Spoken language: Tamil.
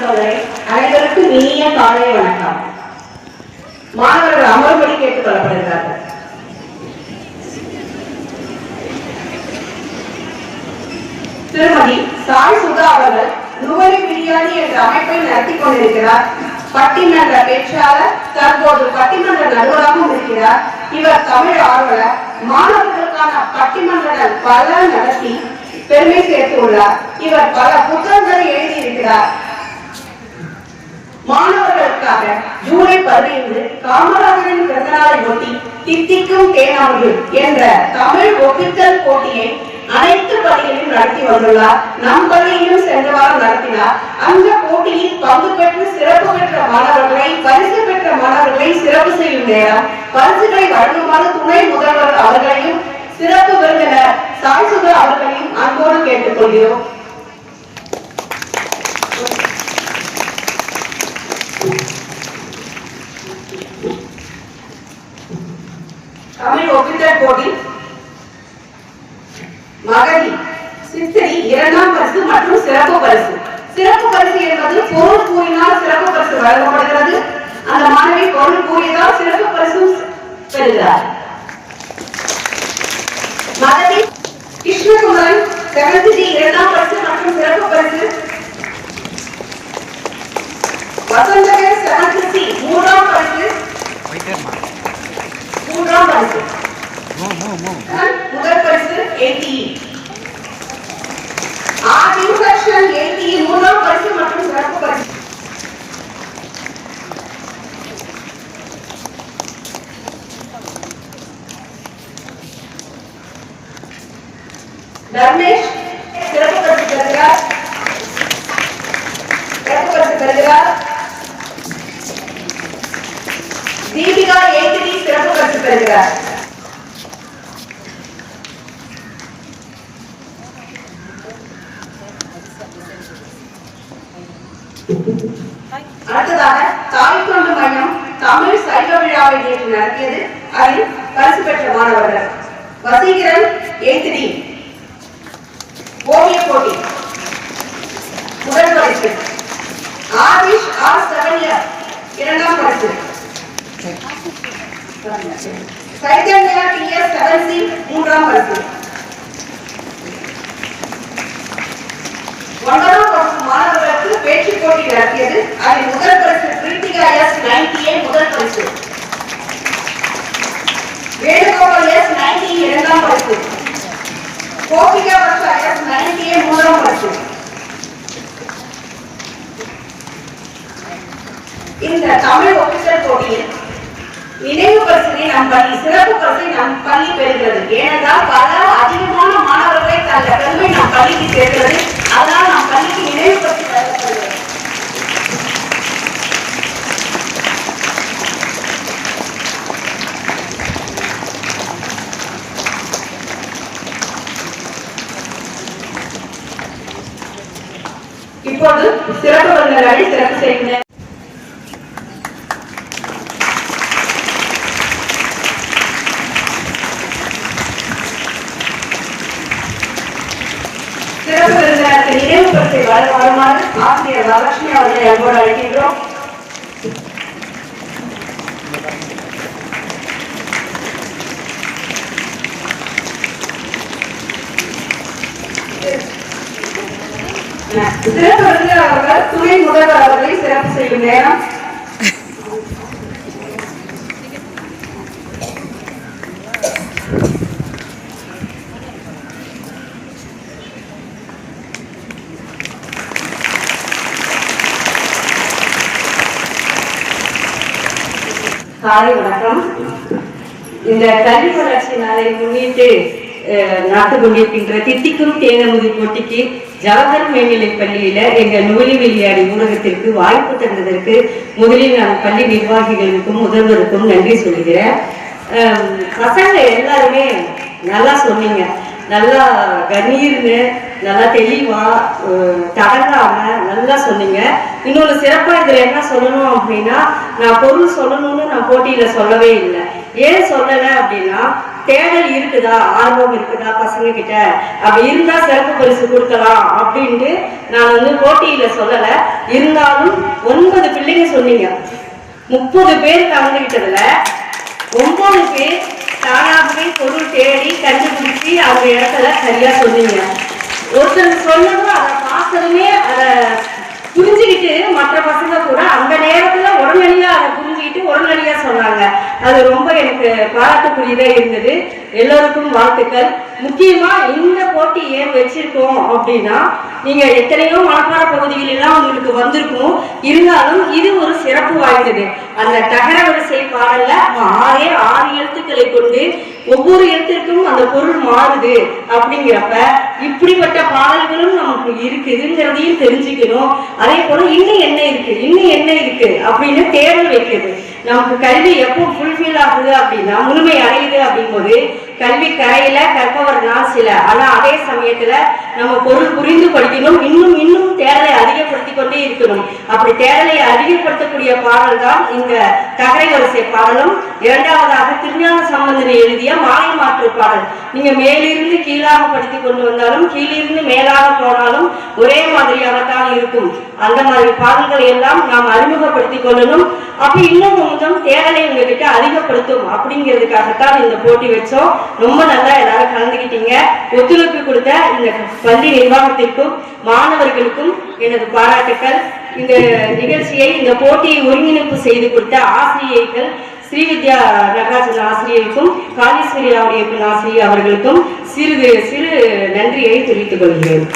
செல்வங்களை அனைவருக்கும் இனிய காலை வணக்கம். மாணவர்கள் அமர்வுபடி கேட்டுக் கொள்ளப்படுகிறார்கள். திருமதி சாய் சுதா அவர்கள் நுவரி பிரியாணி என்ற அமைப்பை நடத்தி கொண்டிருக்கிறார். பட்டிமன்ற பேச்சாளர், தற்போது பட்டிமன்ற நடுவராகவும் இருக்கிறார். இவர் தமிழ் ஆர்வலர். மாணவர்களுக்கான பட்டிமன்றங்கள் பல நடத்தி பெருமை சேர்த்துள்ளார். இவர் பல புத்தகங்களை எழுதியிருக்கிறார். மாணவர்களுக்காக ஜூலை 15 காமராஜரின் பிறந்தநாளை ஒட்டி தித்திக்கும் தேனாவது என்ற தமிழ் ஒப்பித்தல் போட்டியை அனைத்து பள்ளிகளிலும் நடத்தி வந்துள்ளார். நம் பள்ளியிலும் சென்ற வாரம் நடத்தினார். அந்த போட்டியில் பங்கு பெற்று சிறப்பு பெற்ற மாணவர்களை, பரிசு பெற்ற மாணவர்களை சிறப்பு செய்யும் நேரம் பரிசுகளை வழங்குமாறு துணை முதல்வர் அவர்களையும் சிறப்பு விருந்தினர் சாய் சுதா அவர்களையும் அன்போடு கேட்டுக் கொள்கிறோம். தமிழ் ஒப்பித்தல் போட்டி மகதி சித்திரி 2ஆம் பரிசு மற்றும் சிறப்பு பரிசு. சிறப்பு பரிசு என்பது பொருள் கூறினால் சிறப்பு பரிசு வழங்கப்படுகிறது. அந்த மாணவி பொருள் கூறியதால் சிறப்பு பரிசு பெறுகிறார். மகதி கிருஷ்ணகுமரன் 7th 2ஆம் பரிசு மற்றும் சிறப்பு பரிசு. வசந்தகர் 7th 3ஆம் பரிசு. 3ஆம் பரிசு. முதல் பரிசு 80. ஆதிமுகன் 80 3ஆம் பரிசு மற்றும் சிறப்பு பரிசு. தர்மேஷ் சிறப்பு பரிசு பெறுகிறார். தீபிகா 8th சிறப்பு பரிசு பெறுகிறார். அடுத்ததாக தாய்கொண்டு மையம் தமிழ் சைவ விழாவை நேற்று நடத்தியது. அதில் பரிசு பெற்ற மாணவர்கள் வசீகரன் 8th ஓவிய போட்டி முதல் பரிசு. ஆதிஷ் ஆர் 7 2ஆம் பரிசு. சைதன்யா TS 7C 3ஆம் பரிசு. 9ஆம் வகுப்பு மாணவர்களுக்கு பேச்சு போட்டி நடத்தியது. அதில் முதல் பரிசு கிருத்திகா S 90A முதல் பரிசு. வேணுகோபால் S 90 2ஆம் பரிசு. கோபிகா வர்ஷா S 90A 3ஆம் பரிசு. இந்த தமிழ் ஒப்பித்தல் போட்டியில் நினைவு பரிசினை நம் பள்ளி, சிறப்பு பரிசை நம் பள்ளி பெறுகிறது. ஏனென்றால் பல அதிகமான மாணவர்களை தந்த பெருமை நம் பள்ளிக்கு சேர்க்கிறது. அதனால் நம் பள்ளிக்கு நினைவு பரிசு வழங்கப்படுகிறது. இப்போது சிறப்பு விருந்தினரை சிறப்பு செய்கின்றனர். சிறப்பு விருந்தினருக்கு நினைவு பரிசை வழங்க வருமாறு ஆசிரியர் வரலட்சுமி அவர்களை அன்போடு அழைக்கின்றோம். சிறப்பு விருந்தினர் அவர்கள் துணை முதல்வர் அவர்களை சிறப்பு செய்யும் நேரம். காலை வணக்கம். இந்த கல்வி வளர்ச்சி நாளை முன்னிட்டு நடந்து கொண்டிருக்கின்ற தித்திக்கும் தேனமுதி போட்டிக்கு ஜவஹர் மேல்நிலை பள்ளியில எங்க நுவலி வெளியாடி ஊடகத்திற்கு வாய்ப்பு தந்ததற்கு முதலில் நான் பள்ளி நிர்வாகிகளுக்கும் முதல்வருக்கும் நன்றி சொல்கிறேன். பசங்க எல்லாருமே நல்லா சொன்னீங்க. நல்லா கணீர்னு நல்லா தெளிவா தடங்காம நல்லா சொன்னீங்க. இன்னொரு சிறப்பா இதுல என்ன சொல்லணும் அப்படின்னா, நான் பொருள் சொல்லணும்னு நான் போட்டியில சொல்லவே இல்லை. ஏன் சொல்லலை அப்படின்னா, தேடல் இருக்குதா, ஆர்வம் இருக்குதா பசங்க கிட்ட, அப்படி இருந்தா சிறப்பு பரிசு கொடுக்கலாம் அப்படின்ட்டு நான் வந்து போட்டியில சொல்லல. இருந்தாலும் 9 பிள்ளைங்க சொன்னீங்க. 30 பேர் கலந்துகிட்டதுல 9 பேர் தானாகவே பொருள் தேடி கண்டுபிடிச்சி அந்த இடத்துல சரியா சொன்னீங்க. ஒருத்தர் சொன்னதும் அதை பார்த்ததுமே அதை புரிஞ்சுக்கிட்டு மற்ற பசங்க கூட அந்த நேரத்துல உடனடியா அதை புரிஞ்சுக்கிட்டு உடனடியா சொன்னாங்க. அது ரொம்ப எனக்கு பாராட்டுக்குரியதா இருந்தது. எல்லோருக்கும் வாழ்த்துக்கள். முக்கியமா இந்த போட்டி ஏன் வச்சிருக்கோம் அப்படின்னா, நீங்க எத்தனையோ மனப்பாட பகுதிகள் எல்லாம் உங்களுக்கு வந்திருக்கும். இருந்தாலும் இது ஒரு சிறப்பு வாய்ந்தது. அந்த தகர வரிசை பாடல்ல 6 எழுத்துக்களை கொண்டு ஒவ்வொரு எழுத்திற்கும் அந்த பொருள் மாறுது. அப்படிங்கிறப்ப இப்படிப்பட்ட பாடல்களும் நமக்கு இருக்குதுங்கிறதையும் தெரிஞ்சுக்கணும். அதே போல இன்னும் என்ன இருக்கு அப்படின்னு தேடல் வைக்கிறது. நமக்கு கல்வி எப்போ ஃபுல்ஃபில் ஆகுது அப்படின்னா, முழுமை அடையுது அப்படிங்கும்போது கல்வி கரையில கற்பவர் நான் சில. ஆனா அதே சமயத்துல நம்ம பொருள் புரிந்து படிக்கணும். இன்னும் தேடலை அதிகப்படுத்தி கொண்டே இருக்கணும். அப்படி தேடலை அதிகப்படுத்தக்கூடிய பாடல் தான் இந்த தகரை வரிசை பாடலும். இரண்டாவதாக திருஞான சம்பந்தனை எழுதிய மாலை மாற்று பாடல். நீங்க மேலிருந்து கீழாக படித்து கொண்டு வந்தாலும் கீழிருந்து மேலாக போனாலும் ஒரே மாதிரியாகத்தான் இருக்கும். அந்த மாதிரி பாடல்களை எல்லாம் நாம் அறிமுகப்படுத்திக் கொள்ளணும். அப்படி இன்னும் கொஞ்சம் தேடலை உங்ககிட்ட அதிகப்படுத்தும் அப்படிங்கிறதுக்காகத்தான் இந்த போட்டி வச்சோம். ரொம்ப நல்லா எல்லாரும் கலந்துக்கிட்டீங்க. ஒத்துழைப்பு கொடுத்த இந்த பள்ளி நிர்வாகத்திற்கும் மாணவர்களுக்கும் எனது பாராட்டுக்கள். இந்த நிகழ்ச்சியை, இந்த போட்டியை ஒருங்கிணைப்பு செய்து கொடுத்த ஆசிரியர்கள் ஸ்ரீவித்யா நடராஜன் ஆசிரியருக்கும் காளீஸ்வரி ஆசிரியர் அவர்களுக்கும் சிறு நன்றியை தெரிவித்துக் கொள்கிறேன்.